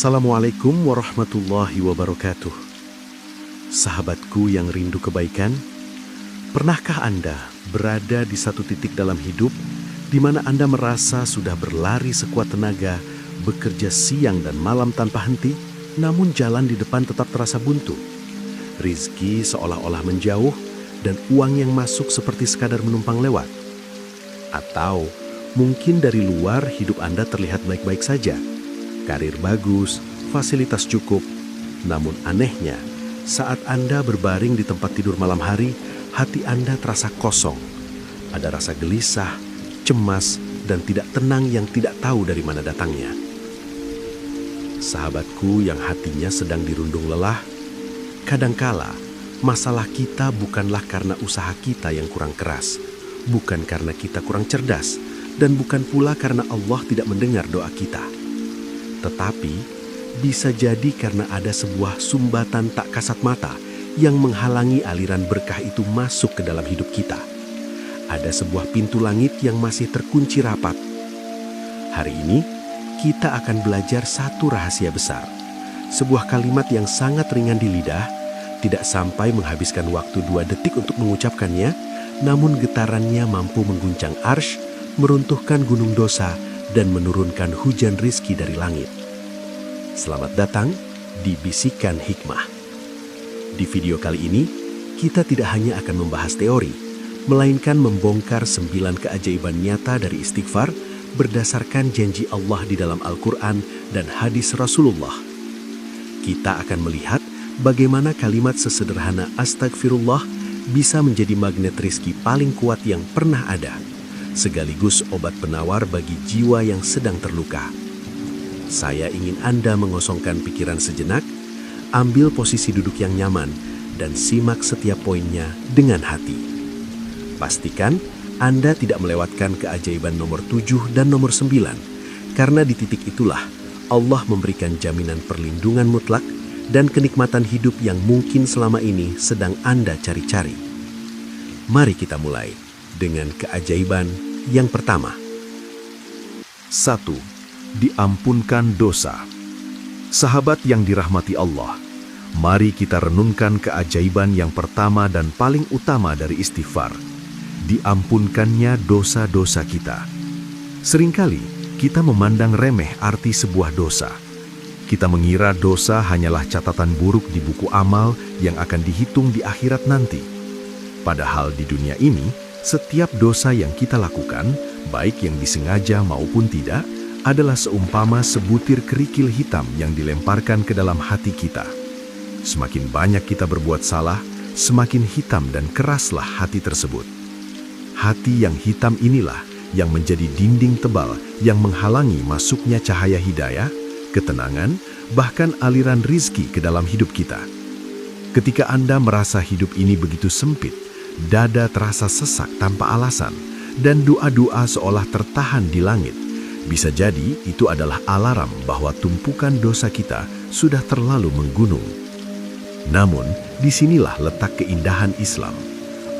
Assalamualaikum warahmatullahi wabarakatuh. Sahabatku yang rindu kebaikan, pernahkah Anda berada di satu titik dalam hidup di mana Anda merasa sudah berlari sekuat tenaga, bekerja siang dan malam tanpa henti, namun jalan di depan tetap terasa buntu? Rizki seolah-olah menjauh dan uang yang masuk seperti sekadar menumpang lewat. Atau mungkin dari luar hidup Anda terlihat baik-baik saja. Karir bagus, fasilitas cukup. Namun anehnya, saat Anda berbaring di tempat tidur malam hari, hati Anda terasa kosong. Ada rasa gelisah, cemas, dan tidak tenang yang tidak tahu dari mana datangnya. Sahabatku yang hatinya sedang dirundung lelah, kadangkala masalah kita bukanlah karena usaha kita yang kurang keras, bukan karena kita kurang cerdas, dan bukan pula karena Allah tidak mendengar doa kita. Tetapi bisa jadi karena ada sebuah sumbatan tak kasat mata yang menghalangi aliran berkah itu masuk ke dalam hidup kita. Ada sebuah pintu langit yang masih terkunci rapat. Hari ini kita akan belajar satu rahasia besar. Sebuah kalimat yang sangat ringan di lidah, tidak sampai menghabiskan waktu 2 detik untuk mengucapkannya, namun getarannya mampu mengguncang arsy, meruntuhkan gunung dosa, dan menurunkan hujan rizki dari langit. Selamat datang di Bisikan Hikmah. Di video kali ini, kita tidak hanya akan membahas teori, melainkan membongkar 9 keajaiban nyata dari istighfar berdasarkan janji Allah di dalam Al-Quran dan hadis Rasulullah. Kita akan melihat bagaimana kalimat sesederhana astagfirullah bisa menjadi magnet rizki paling kuat yang pernah ada, sekaligus obat penawar bagi jiwa yang sedang terluka. Saya ingin Anda mengosongkan pikiran sejenak, ambil posisi duduk yang nyaman, dan simak setiap poinnya dengan hati. Pastikan Anda tidak melewatkan keajaiban nomor 7 dan nomor 9, karena di titik itulah Allah memberikan jaminan perlindungan mutlak dan kenikmatan hidup yang mungkin selama ini sedang Anda cari-cari. Mari kita mulai dengan keajaiban yang pertama. 1. Diampunkan dosa. Sahabat yang dirahmati Allah, mari kita renungkan keajaiban yang pertama dan paling utama dari istighfar. Diampunkannya dosa-dosa kita. Seringkali kita memandang remeh arti sebuah dosa. Kita mengira dosa hanyalah catatan buruk di buku amal yang akan dihitung di akhirat nanti. Padahal di dunia ini, setiap dosa yang kita lakukan, baik yang disengaja maupun tidak, adalah seumpama sebutir kerikil hitam yang dilemparkan ke dalam hati kita. Semakin banyak kita berbuat salah, semakin hitam dan keraslah hati tersebut. Hati yang hitam inilah yang menjadi dinding tebal yang menghalangi masuknya cahaya hidayah, ketenangan, bahkan aliran rizki ke dalam hidup kita. Ketika Anda merasa hidup ini begitu sempit, dada terasa sesak tanpa alasan, dan doa-doa seolah tertahan di langit, bisa jadi itu adalah alarm bahwa tumpukan dosa kita sudah terlalu menggunung. Namun, disinilah letak keindahan Islam.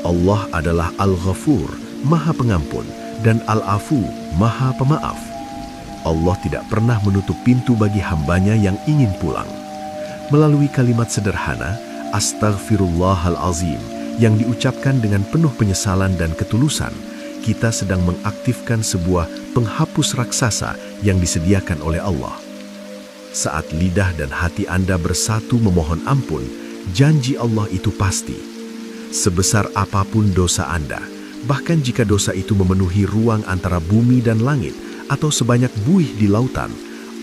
Allah adalah Al-Ghafur, Maha Pengampun, dan Al-Afu, Maha Pemaaf. Allah tidak pernah menutup pintu bagi hambanya yang ingin pulang. Melalui kalimat sederhana, Astaghfirullahalazim, yang diucapkan dengan penuh penyesalan dan ketulusan, kita sedang mengaktifkan sebuah penghapus raksasa yang disediakan oleh Allah. Saat lidah dan hati Anda bersatu memohon ampun, janji Allah itu pasti. Sebesar apapun dosa Anda, bahkan jika dosa itu memenuhi ruang antara bumi dan langit, atau sebanyak buih di lautan,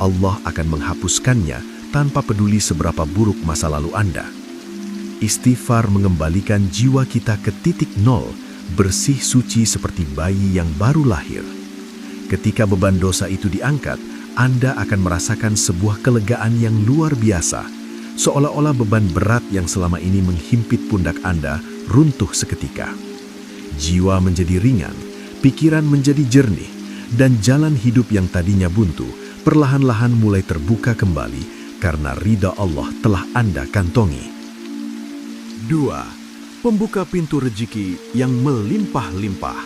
Allah akan menghapuskannya tanpa peduli seberapa buruk masa lalu Anda. Istighfar mengembalikan jiwa kita ke titik nol, bersih suci seperti bayi yang baru lahir. Ketika beban dosa itu diangkat, Anda akan merasakan sebuah kelegaan yang luar biasa, seolah-olah beban berat yang selama ini menghimpit pundak Anda runtuh seketika. Jiwa menjadi ringan, pikiran menjadi jernih, dan jalan hidup yang tadinya buntu perlahan-lahan mulai terbuka kembali karena ridha Allah telah Anda kantongi. 2. Pembuka pintu rezeki yang melimpah-limpah.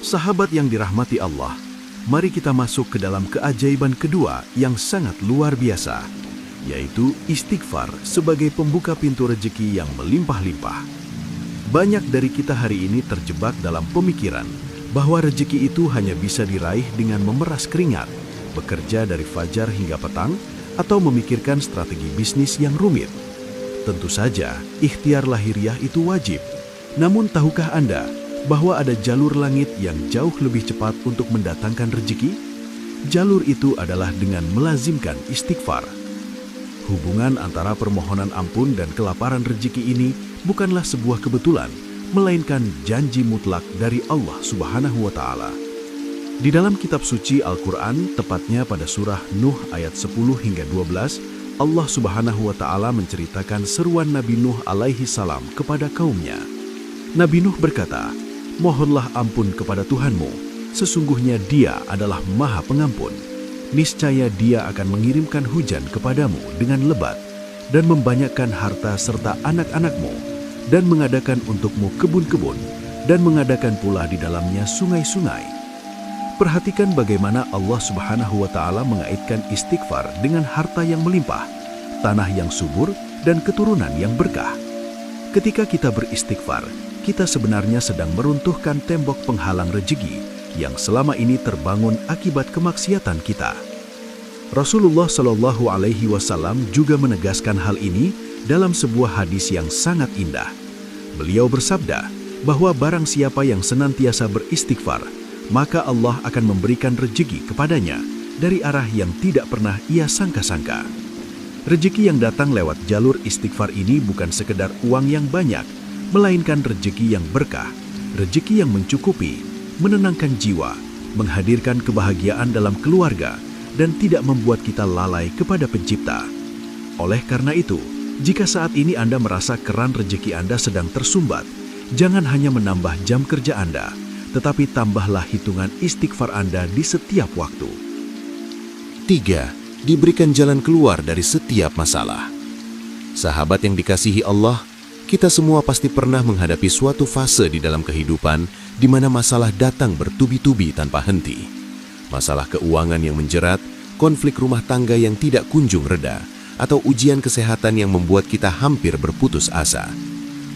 Sahabat yang dirahmati Allah, mari kita masuk ke dalam keajaiban kedua yang sangat luar biasa, yaitu istighfar sebagai pembuka pintu rezeki yang melimpah-limpah. Banyak dari kita hari ini terjebak dalam pemikiran bahwa rezeki itu hanya bisa diraih dengan memeras keringat, bekerja dari fajar hingga petang, atau memikirkan strategi bisnis yang rumit. Tentu saja, ikhtiar lahiriah itu wajib. Namun tahukah Anda bahwa ada jalur langit yang jauh lebih cepat untuk mendatangkan rezeki? Jalur itu adalah dengan melazimkan istighfar. Hubungan antara permohonan ampun dan kelaparan rezeki ini bukanlah sebuah kebetulan, melainkan janji mutlak dari Allah Subhanahu wa Ta'ala. Di dalam kitab suci Al-Quran, tepatnya pada surah Nuh ayat 10 hingga 12, Allah Subhanahu wa Ta'ala menceritakan seruan Nabi Nuh alaihi salam kepada kaumnya. Nabi Nuh berkata, "Mohonlah ampun kepada Tuhanmu, sesungguhnya Dia adalah Maha Pengampun. Niscaya Dia akan mengirimkan hujan kepadamu dengan lebat dan membanyakkan harta serta anak-anakmu, dan mengadakan untukmu kebun-kebun, dan mengadakan pula di dalamnya sungai-sungai." Perhatikan bagaimana Allah Subhanahu wa Ta'ala mengaitkan istighfar dengan harta yang melimpah, tanah yang subur, dan keturunan yang berkah. Ketika kita beristighfar, kita sebenarnya sedang meruntuhkan tembok penghalang rezeki yang selama ini terbangun akibat kemaksiatan kita. Rasulullah Shallallahu Alaihi Wasallam juga menegaskan hal ini dalam sebuah hadis yang sangat indah. Beliau bersabda bahwa barang siapa yang senantiasa beristighfar, maka Allah akan memberikan rezeki kepadanya dari arah yang tidak pernah ia sangka-sangka. Rezeki yang datang lewat jalur istighfar ini bukan sekedar uang yang banyak, melainkan rezeki yang berkah, rezeki yang mencukupi, menenangkan jiwa, menghadirkan kebahagiaan dalam keluarga, dan tidak membuat kita lalai kepada Pencipta. Oleh karena itu, jika saat ini Anda merasa keran rezeki Anda sedang tersumbat, jangan hanya menambah jam kerja Anda, tetapi tambahlah hitungan istighfar Anda di setiap waktu. 3. Diberikan jalan keluar dari setiap masalah. Sahabat yang dikasihi Allah, kita semua pasti pernah menghadapi suatu fase di dalam kehidupan di mana masalah datang bertubi-tubi tanpa henti. Masalah keuangan yang menjerat, konflik rumah tangga yang tidak kunjung reda, atau ujian kesehatan yang membuat kita hampir berputus asa.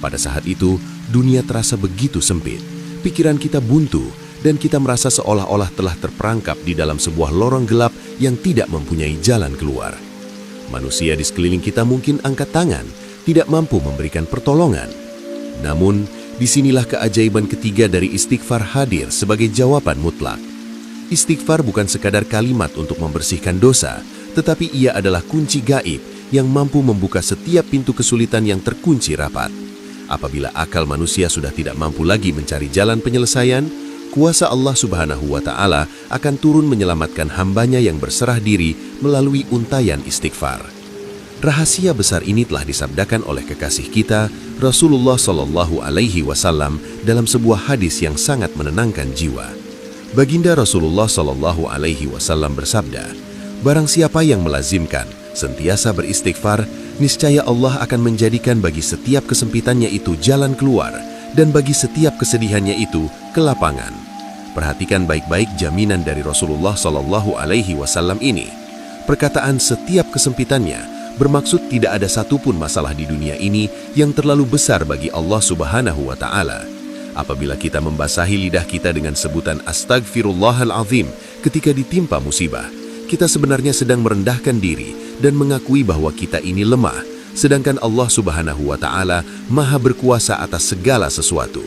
Pada saat itu, dunia terasa begitu sempit, pikiran kita buntu, dan kita merasa seolah-olah telah terperangkap di dalam sebuah lorong gelap yang tidak mempunyai jalan keluar. Manusia di sekeliling kita mungkin angkat tangan, tidak mampu memberikan pertolongan. Namun, disinilah keajaiban ketiga dari istighfar hadir sebagai jawaban mutlak. Istighfar bukan sekadar kalimat untuk membersihkan dosa, tetapi ia adalah kunci gaib yang mampu membuka setiap pintu kesulitan yang terkunci rapat. Apabila akal manusia sudah tidak mampu lagi mencari jalan penyelesaian, kuasa Allah Subhanahu wa Ta'ala akan turun menyelamatkan hambanya yang berserah diri melalui untayan istighfar. Rahasia besar ini telah disabdakan oleh kekasih kita, Rasulullah Shallallahu Alaihi Wasallam, dalam sebuah hadis yang sangat menenangkan jiwa. Baginda Rasulullah Shallallahu Alaihi Wasallam bersabda, "Barang siapa yang melazimkan sentiasa beristighfar, niscaya Allah akan menjadikan bagi setiap kesempitannya itu jalan keluar, dan bagi setiap kesedihannya itu kelapangan." Perhatikan baik-baik jaminan dari Rasulullah Shallallahu Alaihi Wasallam ini. Perkataan "setiap kesempitannya" bermaksud tidak ada satupun masalah di dunia ini yang terlalu besar bagi Allah Subhanahu wa Ta'ala. Apabila kita membasahi lidah kita dengan sebutan Astagfirullahalazim ketika ditimpa musibah, kita sebenarnya sedang merendahkan diri dan mengakui bahwa kita ini lemah, sedangkan Allah Subhanahu wa Ta'ala Maha berkuasa atas segala sesuatu.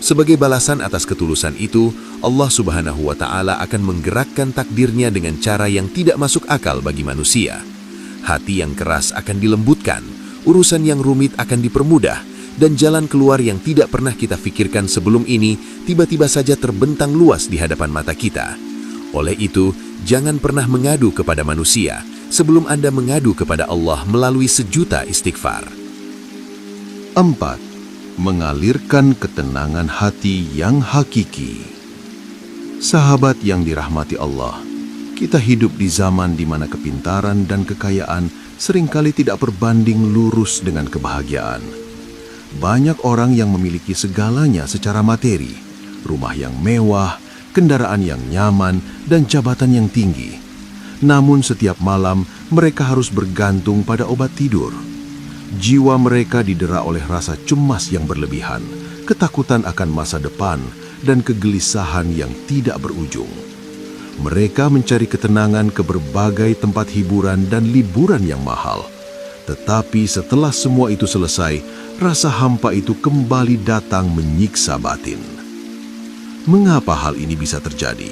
Sebagai balasan atas ketulusan itu, Allah Subhanahu wa Ta'ala akan menggerakkan takdirnya dengan cara yang tidak masuk akal bagi manusia. Hati yang keras akan dilembutkan, urusan yang rumit akan dipermudah, dan jalan keluar yang tidak pernah kita pikirkan sebelum ini tiba-tiba saja terbentang luas di hadapan mata kita. Oleh itu, jangan pernah mengadu kepada manusia sebelum Anda mengadu kepada Allah melalui sejuta istighfar. 4. Mengalirkan ketenangan hati yang hakiki. Sahabat yang dirahmati Allah, kita hidup di zaman di mana kepintaran dan kekayaan seringkali tidak berbanding lurus dengan kebahagiaan. Banyak orang yang memiliki segalanya secara materi, rumah yang mewah, kendaraan yang nyaman, dan jabatan yang tinggi. Namun setiap malam mereka harus bergantung pada obat tidur. Jiwa mereka didera oleh rasa cemas yang berlebihan, ketakutan akan masa depan, dan kegelisahan yang tidak berujung. Mereka mencari ketenangan ke berbagai tempat hiburan dan liburan yang mahal. Tetapi setelah semua itu selesai, rasa hampa itu kembali datang menyiksa batin. Mengapa hal ini bisa terjadi?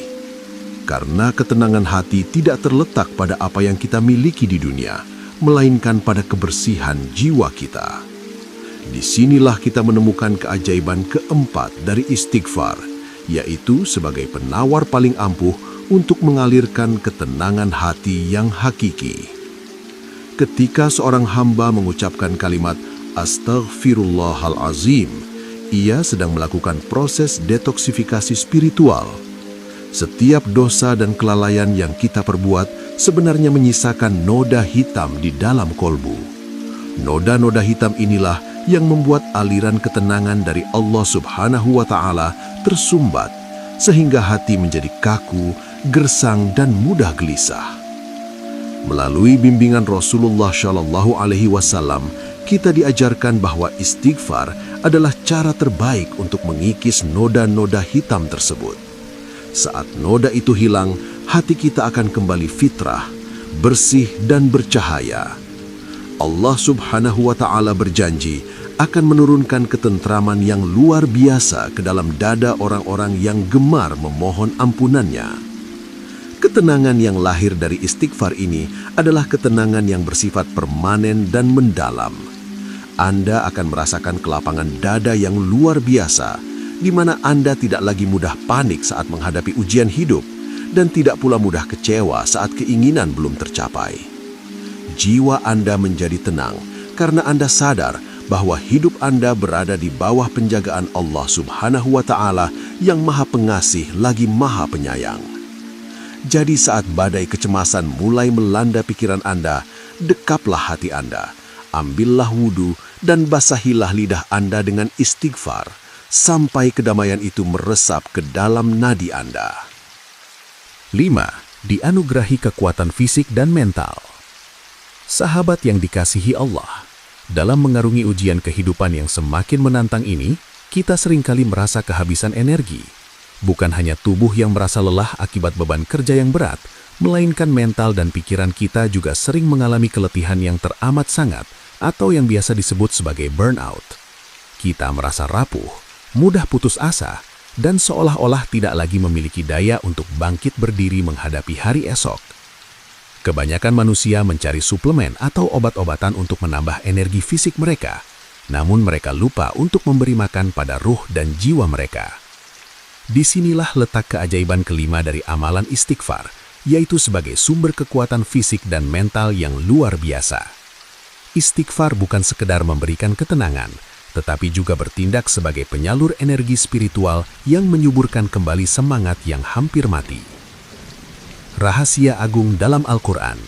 Karena ketenangan hati tidak terletak pada apa yang kita miliki di dunia, melainkan pada kebersihan jiwa kita. Disinilah kita menemukan keajaiban keempat dari istighfar, yaitu sebagai penawar paling ampuh untuk mengalirkan ketenangan hati yang hakiki. Ketika seorang hamba mengucapkan kalimat Astaghfirullahalazim, ia sedang melakukan proses detoksifikasi spiritual. Setiap dosa dan kelalaian yang kita perbuat sebenarnya menyisakan noda hitam di dalam kolbu. Noda-noda hitam inilah yang membuat aliran ketenangan dari Allah Subhanahu wa Ta'ala tersumbat, sehingga hati menjadi kaku, gersang, dan mudah gelisah. Melalui bimbingan Rasulullah Shallallahu Alaihi Wasallam, kita diajarkan bahwa istighfar adalah cara terbaik untuk mengikis noda-noda hitam tersebut. Saat noda itu hilang, hati kita akan kembali fitrah, bersih, dan bercahaya. Allah Subhanahu wa Ta'ala berjanji akan menurunkan ketentraman yang luar biasa ke dalam dada orang-orang yang gemar memohon ampunannya. Ketenangan yang lahir dari istighfar ini adalah ketenangan yang bersifat permanen dan mendalam. Anda akan merasakan kelapangan dada yang luar biasa, di mana Anda tidak lagi mudah panik saat menghadapi ujian hidup, dan tidak pula mudah kecewa saat keinginan belum tercapai. Jiwa Anda menjadi tenang karena Anda sadar bahwa hidup Anda berada di bawah penjagaan Allah Subhanahu wa Ta'ala yang Maha Pengasih lagi Maha Penyayang. Jadi saat badai kecemasan mulai melanda pikiran Anda, dekaplah hati Anda, ambillah wudhu, dan basahilah lidah Anda dengan istighfar, sampai kedamaian itu meresap ke dalam nadi Anda. 5. Dianugerahi kekuatan fisik dan mental. Sahabat yang dikasihi Allah, dalam mengarungi ujian kehidupan yang semakin menantang ini, kita seringkali merasa kehabisan energi. Bukan hanya tubuh yang merasa lelah akibat beban kerja yang berat, melainkan mental dan pikiran kita juga sering mengalami keletihan yang teramat sangat atau yang biasa disebut sebagai burnout. Kita merasa rapuh, mudah putus asa, dan seolah-olah tidak lagi memiliki daya untuk bangkit berdiri menghadapi hari esok. Kebanyakan manusia mencari suplemen atau obat-obatan untuk menambah energi fisik mereka, namun mereka lupa untuk memberi makan pada ruh dan jiwa mereka. Disinilah letak keajaiban kelima dari amalan istighfar, yaitu sebagai sumber kekuatan fisik dan mental yang luar biasa. Istighfar bukan sekedar memberikan ketenangan, tetapi juga bertindak sebagai penyalur energi spiritual yang menyuburkan kembali semangat yang hampir mati. Rahasia agung dalam Al-Quran.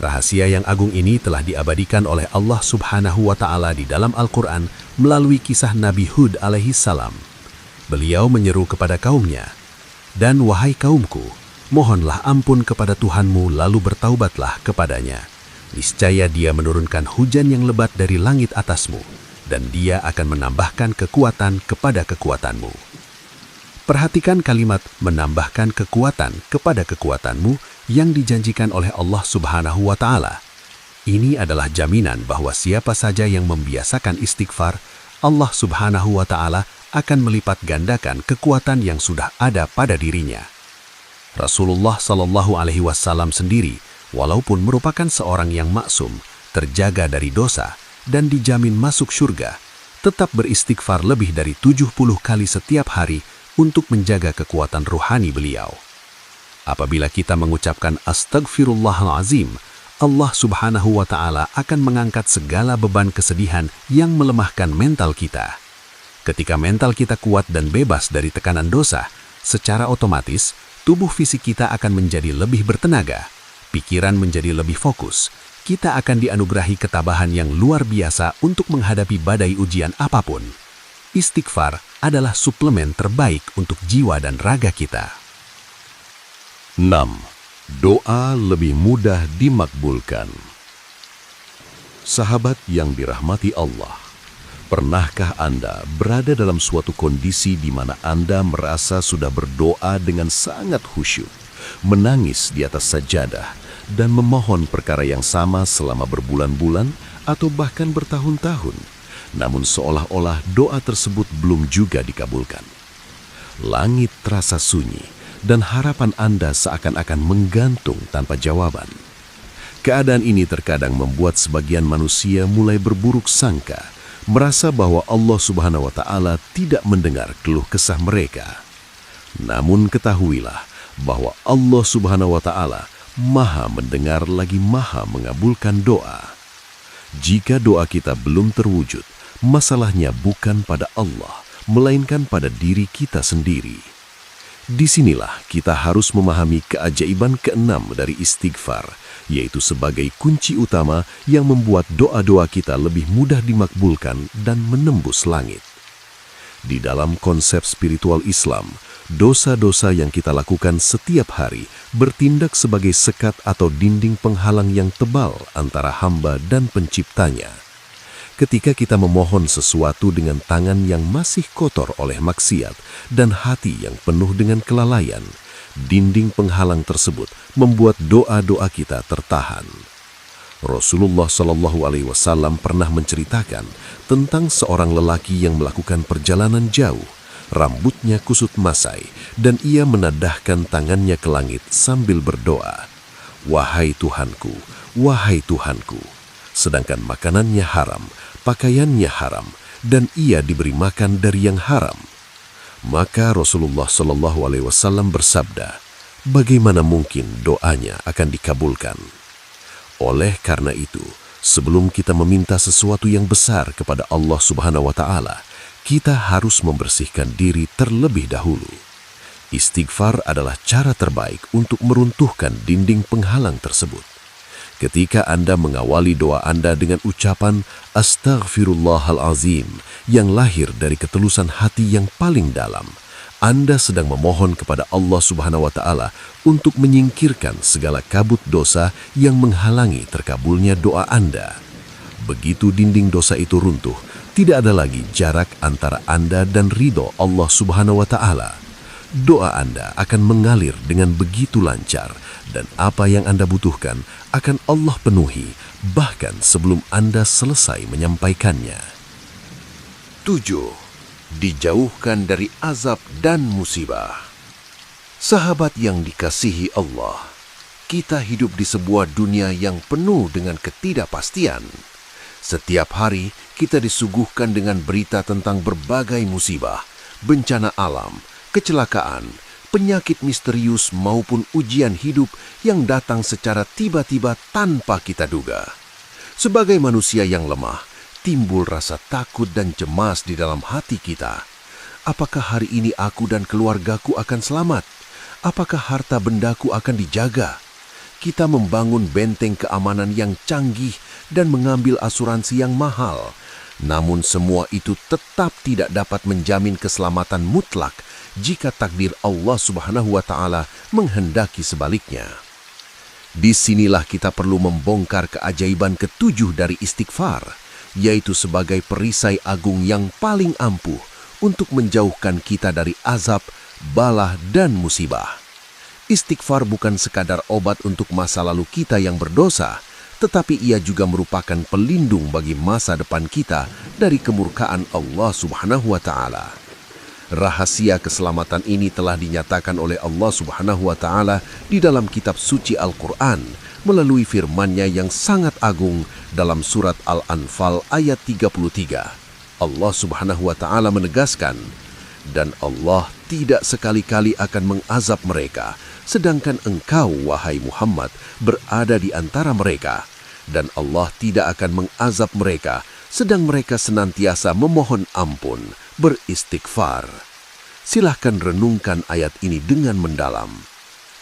Rahasia yang agung ini telah diabadikan oleh Allah Subhanahu wa Ta'ala di dalam Al-Quran melalui kisah Nabi Hud alaihi salam. Beliau menyeru kepada kaumnya, "Dan wahai kaumku, mohonlah ampun kepada Tuhanmu lalu bertaubatlah kepadanya. Niscaya Dia menurunkan hujan yang lebat dari langit atasmu, dan Dia akan menambahkan kekuatan kepada kekuatanmu." Perhatikan kalimat menambahkan kekuatan kepada kekuatanmu yang dijanjikan oleh Allah Subhanahu wa Ta'ala. Ini adalah jaminan bahwa siapa saja yang membiasakan istighfar, Allah Subhanahu wa Ta'ala akan melipat gandakan kekuatan yang sudah ada pada dirinya. Rasulullah Shallallahu Alaihi Wasallam sendiri, walaupun merupakan seorang yang maksum, terjaga dari dosa, dan dijamin masuk surga, tetap beristighfar lebih dari 70 kali setiap hari untuk menjaga kekuatan ruhani beliau. Apabila kita mengucapkan Astaghfirullahalazim, Allah Subhanahu wa Ta'ala akan mengangkat segala beban kesedihan yang melemahkan mental kita. Ketika mental kita kuat dan bebas dari tekanan dosa, secara otomatis tubuh fisik kita akan menjadi lebih bertenaga, pikiran menjadi lebih fokus. Kita akan dianugerahi ketabahan yang luar biasa untuk menghadapi badai ujian apapun. Istighfar adalah suplemen terbaik untuk jiwa dan raga kita. 6. Doa lebih mudah dimakbulkan. Sahabat yang dirahmati Allah, pernahkah Anda berada dalam suatu kondisi di mana Anda merasa sudah berdoa dengan sangat khusyuk, menangis di atas sajadah, dan memohon perkara yang sama selama berbulan-bulan atau bahkan bertahun-tahun, namun seolah-olah doa tersebut belum juga dikabulkan? Langit terasa sunyi, dan harapan Anda seakan-akan menggantung tanpa jawaban. Keadaan ini terkadang membuat sebagian manusia mulai berburuk sangka, merasa bahwa Allah Subhanahu wa Ta'ala tidak mendengar keluh kesah mereka. Namun ketahuilah bahwa Allah Subhanahu wa Ta'ala Maha mendengar lagi Maha mengabulkan doa. Jika doa kita belum terwujud, masalahnya bukan pada Allah, melainkan pada diri kita sendiri. Disinilah kita harus memahami keajaiban keenam dari istighfar, yaitu sebagai kunci utama yang membuat doa-doa kita lebih mudah dimakbulkan dan menembus langit. Di dalam konsep spiritual Islam, dosa-dosa yang kita lakukan setiap hari bertindak sebagai sekat atau dinding penghalang yang tebal antara hamba dan penciptanya. Ketika kita memohon sesuatu dengan tangan yang masih kotor oleh maksiat dan hati yang penuh dengan kelalaian, dinding penghalang tersebut membuat doa-doa kita tertahan. Rasulullah SAW pernah menceritakan tentang seorang lelaki yang melakukan perjalanan jauh, rambutnya kusut masai, dan ia menadahkan tangannya ke langit sambil berdoa, "Wahai Tuhanku, wahai Tuhanku," sedangkan makanannya haram, pakaiannya haram, dan ia diberi makan dari yang haram. Maka Rasulullah SAW bersabda, bagaimana mungkin doanya akan dikabulkan? Oleh karena itu, sebelum kita meminta sesuatu yang besar kepada Allah Subhanahu wa Ta'ala, kita harus membersihkan diri terlebih dahulu. Istighfar adalah cara terbaik untuk meruntuhkan dinding penghalang tersebut. Ketika Anda mengawali doa Anda dengan ucapan Astaghfirullahalazim yang lahir dari ketulusan hati yang paling dalam, Anda sedang memohon kepada Allah Subhanahu wa Ta'ala untuk menyingkirkan segala kabut dosa yang menghalangi terkabulnya doa Anda. Begitu dinding dosa itu runtuh, tidak ada lagi jarak antara Anda dan ridho Allah Subhanahu wa Ta'ala. Doa Anda akan mengalir dengan begitu lancar, dan apa yang Anda butuhkan akan Allah penuhi bahkan sebelum Anda selesai menyampaikannya. 7. Dijauhkan dari azab dan musibah. Sahabat yang dikasihi Allah, kita hidup di sebuah dunia yang penuh dengan ketidakpastian. Setiap hari kita disuguhkan dengan berita tentang berbagai musibah, bencana alam, kecelakaan, penyakit misterius maupun ujian hidup yang datang secara tiba-tiba tanpa kita duga. Sebagai manusia yang lemah, timbul rasa takut dan cemas di dalam hati kita. Apakah hari ini aku dan keluargaku akan selamat? Apakah harta bendaku akan dijaga? Kita membangun benteng keamanan yang canggih dan mengambil asuransi yang mahal. Namun semua itu tetap tidak dapat menjamin keselamatan mutlak jika takdir Allah Subhanahu wa Ta'ala menghendaki sebaliknya. Disinilah kita perlu membongkar keajaiban ketujuh dari istighfar, yaitu sebagai perisai agung yang paling ampuh untuk menjauhkan kita dari azab, bala, dan musibah. Istighfar bukan sekadar obat untuk masa lalu kita yang berdosa, tetapi ia juga merupakan pelindung bagi masa depan kita dari kemurkaan Allah Subhanahu wa Ta'ala. Rahasia keselamatan ini telah dinyatakan oleh Allah Subhanahu wa Ta'ala di dalam kitab suci Al-Quran melalui firman-Nya yang sangat agung dalam surat Al-Anfal ayat 33. Allah Subhanahu wa Ta'ala menegaskan, "Dan Allah tidak sekali-kali akan mengazab mereka, sedangkan engkau, wahai Muhammad, berada di antara mereka. Dan Allah tidak akan mengazab mereka, sedang mereka senantiasa memohon ampun, beristighfar." Silahkan renungkan ayat ini dengan mendalam.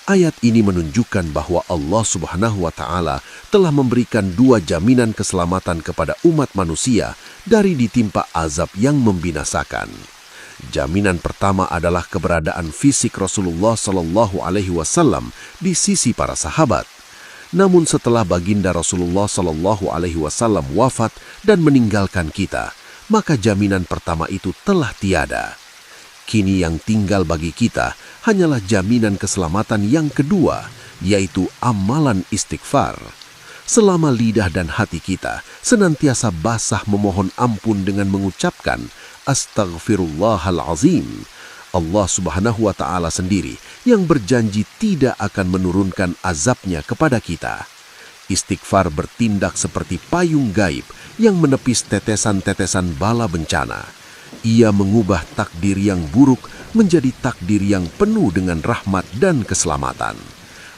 Ayat ini menunjukkan bahwa Allah Subhanahu wa Ta'ala telah memberikan dua jaminan keselamatan kepada umat manusia dari ditimpa azab yang membinasakan. Jaminan pertama adalah keberadaan fisik Rasulullah Sallallahu Alaihi Wasallam di sisi para sahabat. Namun setelah baginda Rasulullah Sallallahu Alaihi Wasallam wafat dan meninggalkan kita, maka jaminan pertama itu telah tiada. Kini yang tinggal bagi kita hanyalah jaminan keselamatan yang kedua, yaitu amalan istighfar. Selama lidah dan hati kita senantiasa basah memohon ampun dengan mengucapkan Astaghfirullahalazim, Allah Subhanahu wa Ta'ala sendiri yang berjanji tidak akan menurunkan azabnya kepada kita. Istighfar bertindak seperti payung gaib yang menepis tetesan-tetesan bala bencana. Ia mengubah takdir yang buruk menjadi takdir yang penuh dengan rahmat dan keselamatan.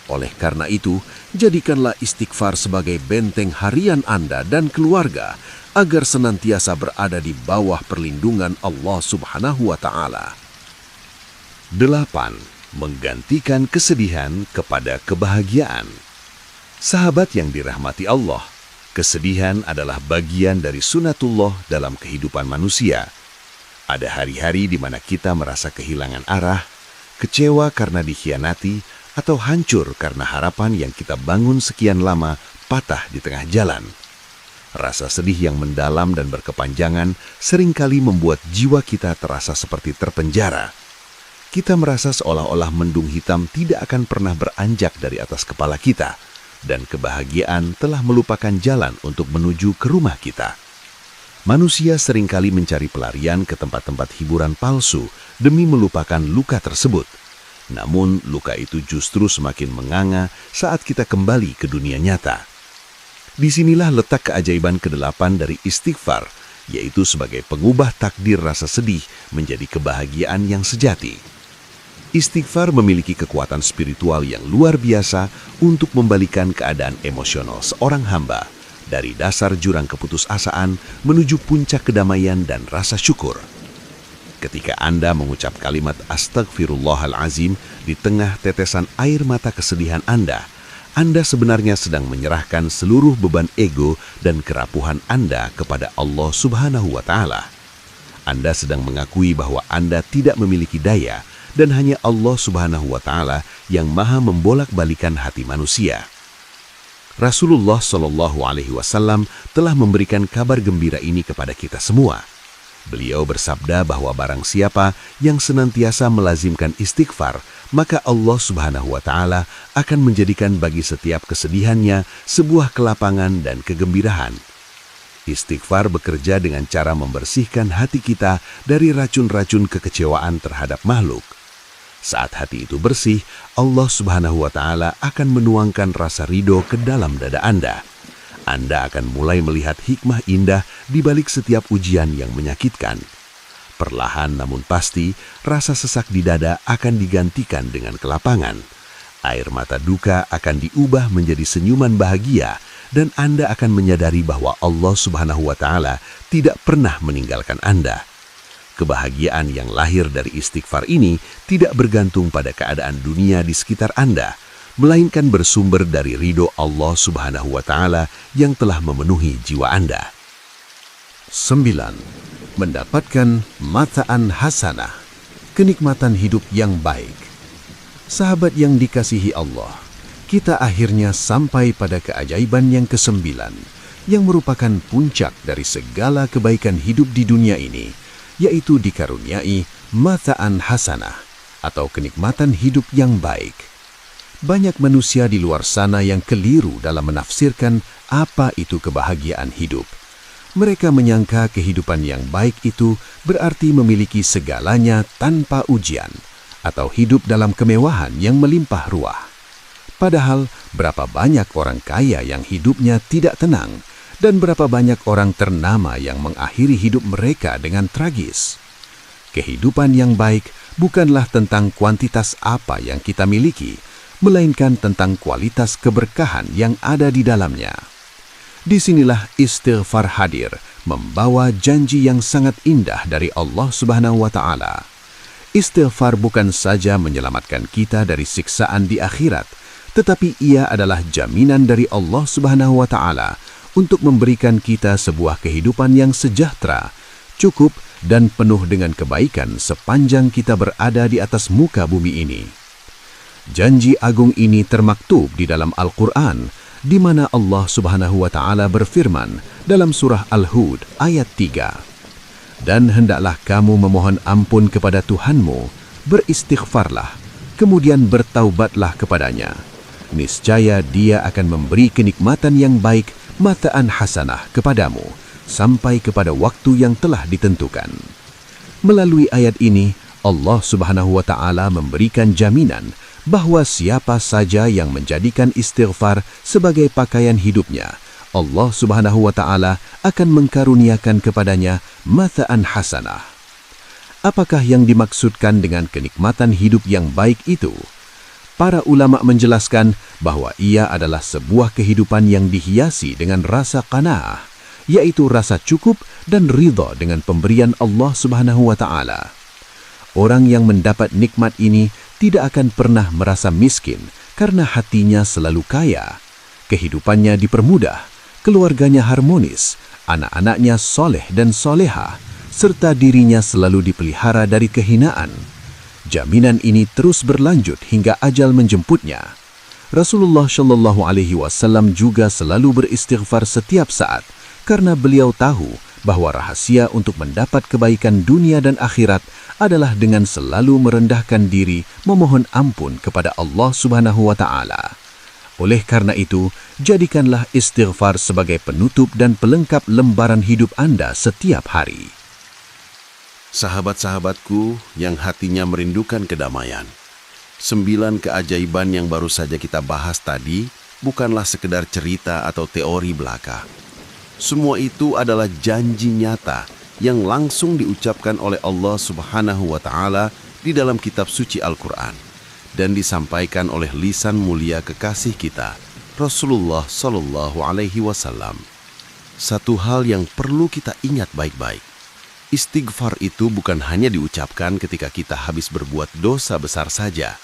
Oleh karena itu, jadikanlah istighfar sebagai benteng harian Anda dan keluarga agar senantiasa berada di bawah perlindungan Allah Subhanahu wa Ta'ala. 8. Menggantikan kesedihan kepada kebahagiaan. Sahabat yang dirahmati Allah, kesedihan adalah bagian dari sunatullah dalam kehidupan manusia. Ada hari-hari di mana kita merasa kehilangan arah, kecewa karena dikhianati, atau hancur karena harapan yang kita bangun sekian lama patah di tengah jalan. Rasa sedih yang mendalam dan berkepanjangan seringkali membuat jiwa kita terasa seperti terpenjara. Kita merasa seolah-olah mendung hitam tidak akan pernah beranjak dari atas kepala kita, dan kebahagiaan telah melupakan jalan untuk menuju ke rumah kita. Manusia seringkali mencari pelarian ke tempat-tempat hiburan palsu demi melupakan luka tersebut. Namun, luka itu justru semakin menganga saat kita kembali ke dunia nyata. Disinilah letak keajaiban ke-8 dari istighfar, yaitu sebagai pengubah takdir rasa sedih menjadi kebahagiaan yang sejati. Istighfar memiliki kekuatan spiritual yang luar biasa untuk membalikan keadaan emosional seorang hamba dari dasar jurang keputusasaan menuju puncak kedamaian dan rasa syukur. Ketika Anda mengucap kalimat Astaghfirullahalazim di tengah tetesan air mata kesedihan Anda sebenarnya sedang menyerahkan seluruh beban ego dan kerapuhan Anda kepada Allah Subhanahu wa Ta'ala. Anda sedang mengakui bahwa Anda tidak memiliki daya dan hanya Allah Subhanahu wa Ta'ala yang maha membolak-balikan hati manusia. Rasulullah Shallallahu Alaihi Wasallam telah memberikan kabar gembira ini kepada kita semua. Beliau bersabda bahwa barang siapa yang senantiasa melazimkan istighfar, maka Allah Subhanahu wa Ta'ala akan menjadikan bagi setiap kesedihannya sebuah kelapangan dan kegembiraan. Istighfar bekerja dengan cara membersihkan hati kita dari racun-racun kekecewaan terhadap makhluk. Saat hati itu bersih, Allah Subhanahu wa Ta'ala akan menuangkan rasa ridho ke dalam dada Anda. Anda akan mulai melihat hikmah indah di balik setiap ujian yang menyakitkan. Perlahan namun pasti, rasa sesak di dada akan digantikan dengan kelapangan. Air mata duka akan diubah menjadi senyuman bahagia, dan Anda akan menyadari bahwa Allah Subhanahu wa Ta'ala tidak pernah meninggalkan Anda. Kebahagiaan yang lahir dari istighfar ini tidak bergantung pada keadaan dunia di sekitar Anda, melainkan bersumber dari ridho Allah Subhanahu wa Ta'ala yang telah memenuhi jiwa Anda. 9. Mendapatkan mataan hasanah, kenikmatan hidup yang baik. Sahabat yang dikasihi Allah, kita akhirnya sampai pada keajaiban yang ke-9, yang merupakan puncak dari segala kebaikan hidup di dunia ini, yaitu dikaruniai mataan hasanah atau kenikmatan hidup yang baik. Banyak manusia di luar sana yang keliru dalam menafsirkan apa itu kebahagiaan hidup. Mereka menyangka kehidupan yang baik itu berarti memiliki segalanya tanpa ujian atau hidup dalam kemewahan yang melimpah ruah. Padahal berapa banyak orang kaya yang hidupnya tidak tenang, dan berapa banyak orang ternama yang mengakhiri hidup mereka dengan tragis. Kehidupan yang baik bukanlah tentang kuantitas apa yang kita miliki, melainkan tentang kualitas keberkahan yang ada di dalamnya. Disinilah istighfar hadir, membawa janji yang sangat indah dari Allah Subhanahu wa Ta'ala. Istighfar bukan saja menyelamatkan kita dari siksaan di akhirat, tetapi ia adalah jaminan dari Allah Subhanahu wa Ta'ala untuk memberikan kita sebuah kehidupan yang sejahtera, cukup, dan penuh dengan kebaikan sepanjang kita berada di atas muka bumi ini. Janji agung ini termaktub di dalam Al-Quran, di mana Allah Subhanahu wa Ta'ala berfirman dalam surah Al-Hud ayat 3. Dan hendaklah kamu memohon ampun kepada Tuhanmu, beristighfarlah, kemudian bertaubatlah kepadanya. Niscaya Dia akan memberi kenikmatan yang baik, mataan hasanah kepadamu, sampai kepada waktu yang telah ditentukan. Melalui ayat ini, Allah Subhanahu wa Ta'ala memberikan jaminan bahwa siapa saja yang menjadikan istighfar sebagai pakaian hidupnya, Allah Subhanahu wa Ta'ala akan mengkaruniakan kepadanya mataan hasanah. Apakah yang dimaksudkan dengan kenikmatan hidup yang baik itu? Para ulama menjelaskan bahwa ia adalah sebuah kehidupan yang dihiasi dengan rasa qanaah, yaitu rasa cukup dan ridha dengan pemberian Allah Subhanahu wa Ta'ala. Orang yang mendapat nikmat ini tidak akan pernah merasa miskin karena hatinya selalu kaya. Kehidupannya dipermudah, keluarganya harmonis, anak-anaknya soleh dan soleha, serta dirinya selalu dipelihara dari kehinaan. Jaminan ini terus berlanjut hingga ajal menjemputnya. Rasulullah Shallallahu Alaihi Wasallam juga selalu beristighfar setiap saat, karena beliau tahu bahwa rahasia untuk mendapat kebaikan dunia dan akhirat adalah dengan selalu merendahkan diri, memohon ampun kepada Allah Subhanahu wa Ta'ala. Oleh karena itu, jadikanlah istighfar sebagai penutup dan pelengkap lembaran hidup Anda setiap hari. Sahabat-sahabatku yang hatinya merindukan kedamaian, 9 keajaiban yang baru saja kita bahas tadi bukanlah sekedar cerita atau teori belaka. Semua itu adalah janji nyata yang langsung diucapkan oleh Allah Subhanahu wa Ta'ala di dalam kitab suci Al-Quran dan disampaikan oleh lisan mulia kekasih kita, Rasulullah Sallallahu Alaihi Wasallam. Satu hal yang perlu kita ingat baik-baik, istighfar itu bukan hanya diucapkan ketika kita habis berbuat dosa besar saja.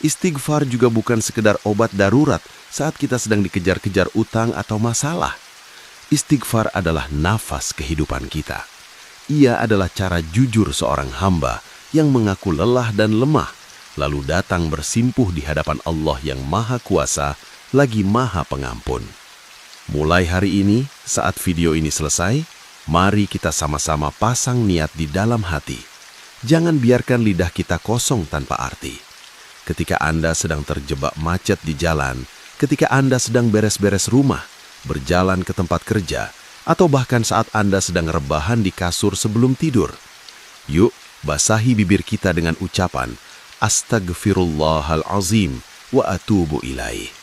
Istighfar juga bukan sekedar obat darurat saat kita sedang dikejar-kejar utang atau masalah. Istighfar adalah nafas kehidupan kita. Ia adalah cara jujur seorang hamba yang mengaku lelah dan lemah, lalu datang bersimpuh di hadapan Allah yang Maha Kuasa, lagi Maha Pengampun. Mulai hari ini, saat video ini selesai, mari kita sama-sama pasang niat di dalam hati. Jangan biarkan lidah kita kosong tanpa arti. Ketika Anda sedang terjebak macet di jalan, ketika Anda sedang beres-beres rumah, berjalan ke tempat kerja, atau bahkan saat Anda sedang rebahan di kasur sebelum tidur, yuk basahi bibir kita dengan ucapan, Astagfirullahalazim wa atubu ilaih.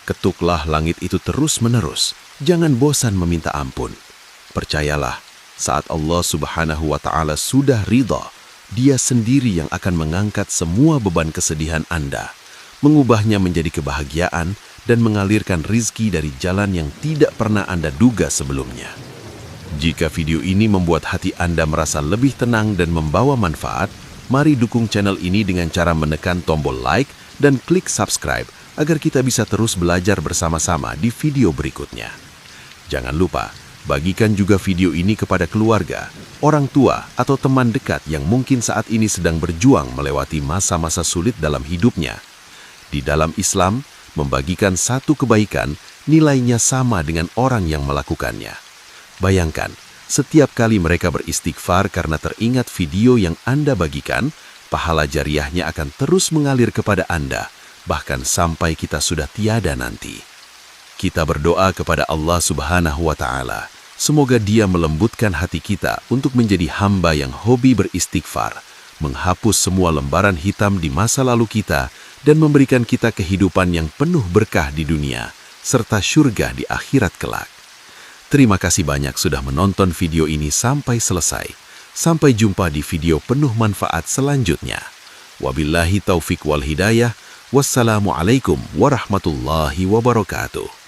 Ketuklah langit itu terus-menerus, jangan bosan meminta ampun. Percayalah, saat Allah Subhanahu wa Ta'ala sudah ridha, Dia sendiri yang akan mengangkat semua beban kesedihan Anda, mengubahnya menjadi kebahagiaan dan mengalirkan rizki dari jalan yang tidak pernah Anda duga sebelumnya. Jika video ini membuat hati Anda merasa lebih tenang dan membawa manfaat, mari dukung channel ini dengan cara menekan tombol like dan klik subscribe agar kita bisa terus belajar bersama-sama di video berikutnya. Jangan lupa, bagikan juga video ini kepada keluarga, orang tua, atau teman dekat yang mungkin saat ini sedang berjuang melewati masa-masa sulit dalam hidupnya. Di dalam Islam, membagikan satu kebaikan nilainya sama dengan orang yang melakukannya. Bayangkan, setiap kali mereka beristighfar karena teringat video yang Anda bagikan, pahala jariahnya akan terus mengalir kepada Anda, bahkan sampai kita sudah tiada nanti. Kita berdoa kepada Allah Subhanahu wa Ta'ala, semoga Dia melembutkan hati kita untuk menjadi hamba yang hobi beristighfar, menghapus semua lembaran hitam di masa lalu kita, dan memberikan kita kehidupan yang penuh berkah di dunia, serta syurga di akhirat kelak. Terima kasih banyak sudah menonton video ini sampai selesai. Sampai jumpa di video penuh manfaat selanjutnya. Wabillahi taufik wal hidayah. Wassalamualaikum warahmatullahi wabarakatuh.